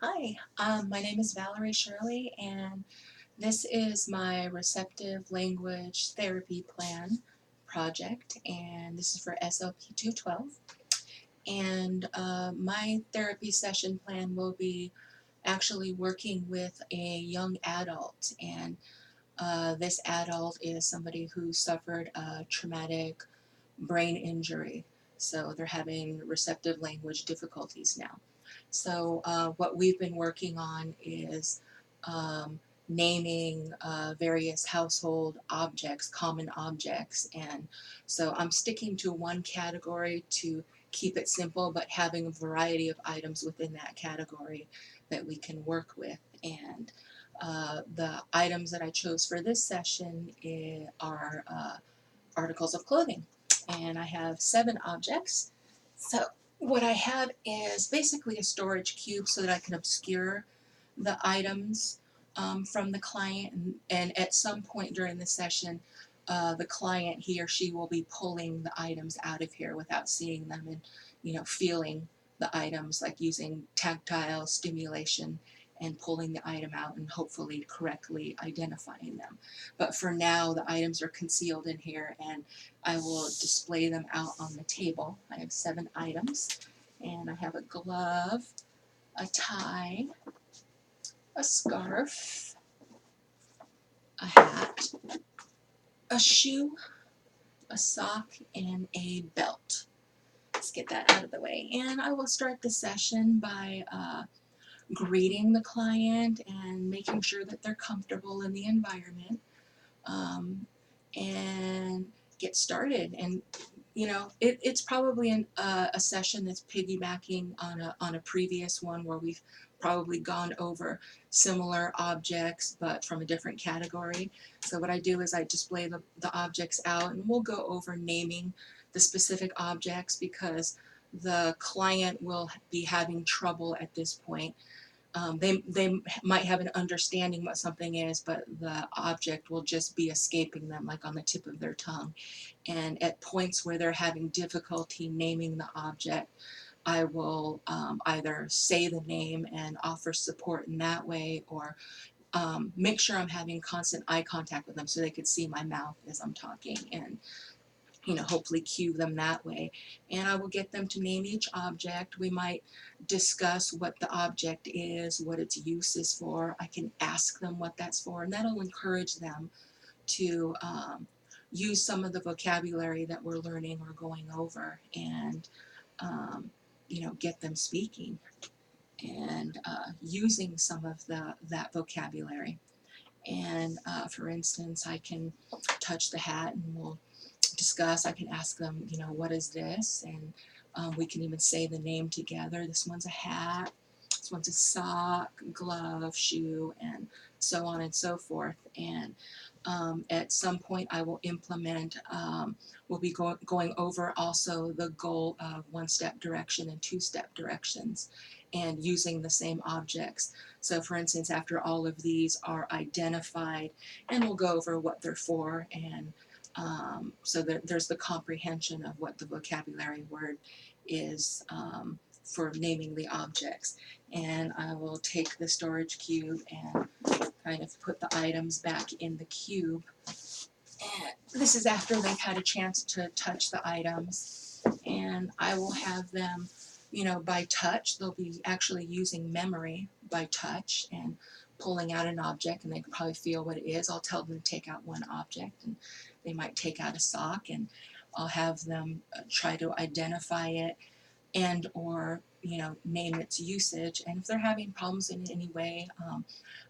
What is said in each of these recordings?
Hi, my name is Valerie Shirley, and this is my Receptive Language Therapy Plan project, and this is for SLP 212. And my therapy session plan will be actually working with a young adult, and this adult is somebody who suffered a traumatic brain injury, so they're having receptive language difficulties now. So what we've been working on is naming various household objects, common objects, and so I'm sticking to one category to keep it simple, but having a variety of items within that category that we can work with. And the items that I chose for this session are articles of clothing, and I have 7 objects. So what I have is basically a storage cube so that I can obscure the items from the client, and at some point during the session the client, he or she, will be pulling the items out of here without seeing them, and feeling the items, like using tactile stimulation and pulling the item out and hopefully correctly identifying them. But for now the items are concealed in here, and I will display them out on the table. I have 7 items, and I have a glove, a tie, a scarf, a hat, a shoe, a sock, and a belt. Let's get that out of the way. And I will start the session by greeting the client and making sure that they're comfortable in the environment, and get started. And it's probably a session that's piggybacking on a previous one where we've probably gone over similar objects but from a different category. So what I do is I display the objects out, and we'll go over naming the specific objects because the client will be having trouble at this point. They might have an understanding what something is, but the object will just be escaping them, like on the tip of their tongue. And at points where they're having difficulty naming the object, I will either say the name and offer support in that way, or make sure I'm having constant eye contact with them so they could see my mouth as I'm talking, and hopefully cue them that way. And I will get them to name each object. We might discuss what the object is, what its use is for. I can ask them what that's for, and that'll encourage them to use some of the vocabulary that we're learning or going over, and get them speaking and using some of that vocabulary. And for instance, I can touch the hat, and we'll discuss. I can ask them, what is this? And we can even say the name together. This one's a hat, this one's a sock, glove, shoe, and so on and so forth. And at some point I will implement, we'll be going over also the goal of 1-step direction and 2-step directions, and using the same objects. So for instance, after all of these are identified, and we'll go over what they're for, and so that there's the comprehension of what the vocabulary word is for naming the objects. And I will take the storage cube and kind of put the items back in the cube. And this is after they've had a chance to touch the items. And I will have them, by touch. They'll be actually using memory by touch and pulling out an object, and they can probably feel what it is. I'll tell them to take out one object, and they might take out a sock, and I'll have them try to identify it and or name its usage. And if they're having problems in any way,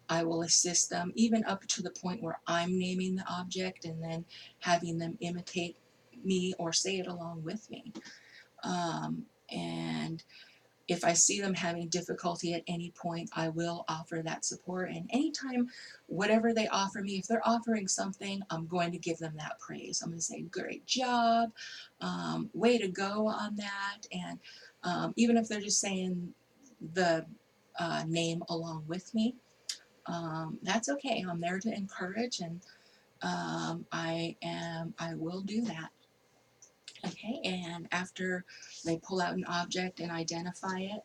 I will assist them, even up to the point where I'm naming the object and then having them imitate me or say it along with me. And if I see them having difficulty at any point, I will offer that support. And anytime, whatever they offer me, if they're offering something, I'm going to give them that praise. I'm going to say, great job, way to go on that. And even if they're just saying the name along with me, that's okay. I'm there to encourage, and I will do that. Okay, and after they pull out an object and identify it,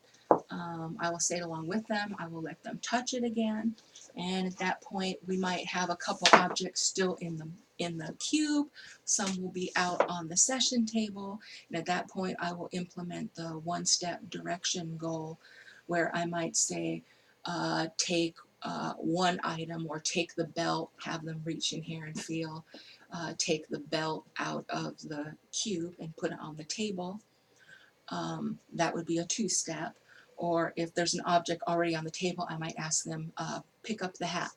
I will say it along with them. I will let them touch it again. And at that point, we might have a couple objects still in the cube. Some will be out on the session table. And at that point, I will implement the one-step direction goal where I might say, take one item or take the belt, have them reach in here and feel, take the belt out of the cube and put it on the table. That would be a two-step. Or if there's an object already on the table, I might ask them, pick up the hat.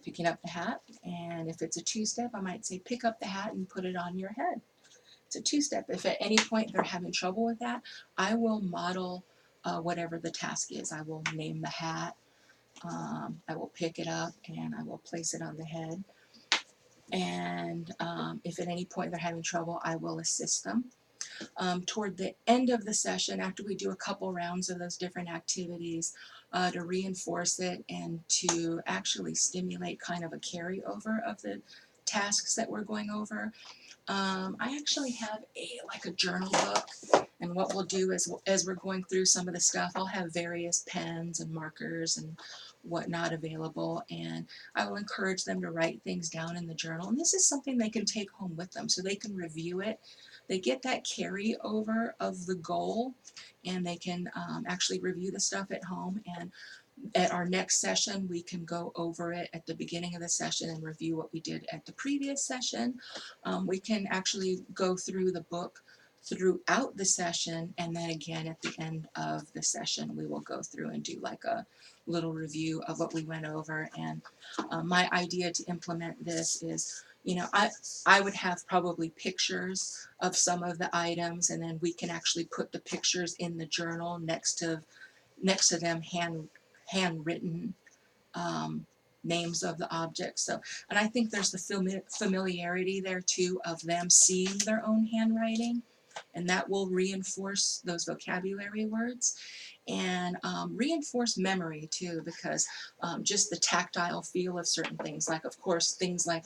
Picking up the hat, and if it's a two-step, I might say, pick up the hat and put it on your head. It's a two-step. If at any point they're having trouble with that, I will model whatever the task is. I will name the hat, I will pick it up, and I will place it on the head. And if at any point they're having trouble, I will assist them. Toward the end of the session, after we do a couple rounds of those different activities, to reinforce it and to actually stimulate kind of a carryover of the tasks that we're going over, I actually have like a journal book, and what we'll do is, as we're going through some of the stuff, I'll have various pens and markers and whatnot available, and I will encourage them to write things down in the journal. And this is something they can take home with them so they can review it. They get that carryover of the goal, and they can actually review the stuff at home. And at our next session, we can go over it at the beginning of the session and review what we did at the previous session. We can actually go through the book throughout the session, and then again at the end of the session, we will go through and do like a little review of what we went over. And my idea to implement this is, I would have probably pictures of some of the items, and then we can actually put the pictures in the journal next to them, handwritten names of the objects. So, and I think there's the familiarity there too of them seeing their own handwriting, and that will reinforce those vocabulary words and reinforce memory too, because just the tactile feel of certain things, like of course things like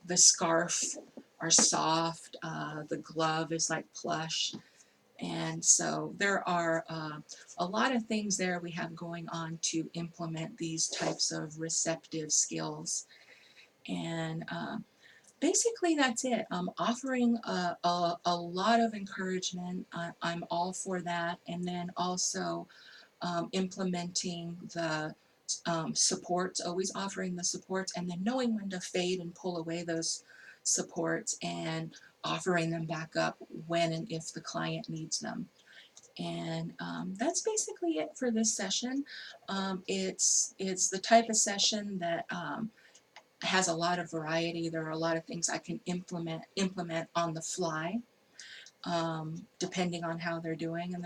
the scarf are soft, the glove is like plush. And so there are a lot of things there we have going on to implement these types of receptive skills. And basically that's it. Offering a lot of encouragement. I'm all for that. And then also implementing the supports, always offering the supports, and then knowing when to fade and pull away those supports and offering them back up when and if the client needs them. And that's basically it for this session. It's the type of session that has a lot of variety. There are a lot of things I can implement on the fly, depending on how they're doing. And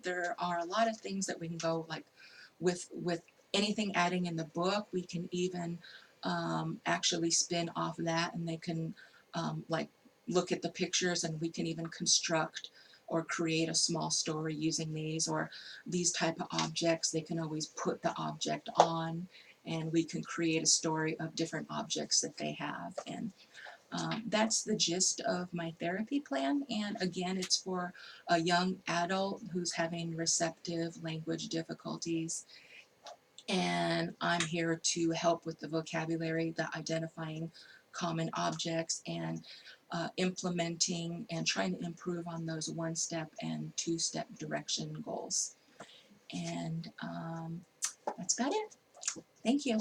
there are a lot of things that we can go like with anything adding in the book. We can even actually spin off that, and they can like look at the pictures, and we can even construct or create a small story using these, or these type of objects. They can always put the object on, and we can create a story of different objects that they have. And that's the gist of my therapy plan. And again, it's for a young adult who's having receptive language difficulties. And I'm here to help with the vocabulary, the identifying common objects, and implementing and trying to improve on those one-step and two-step direction goals. And that's about it. Thank you.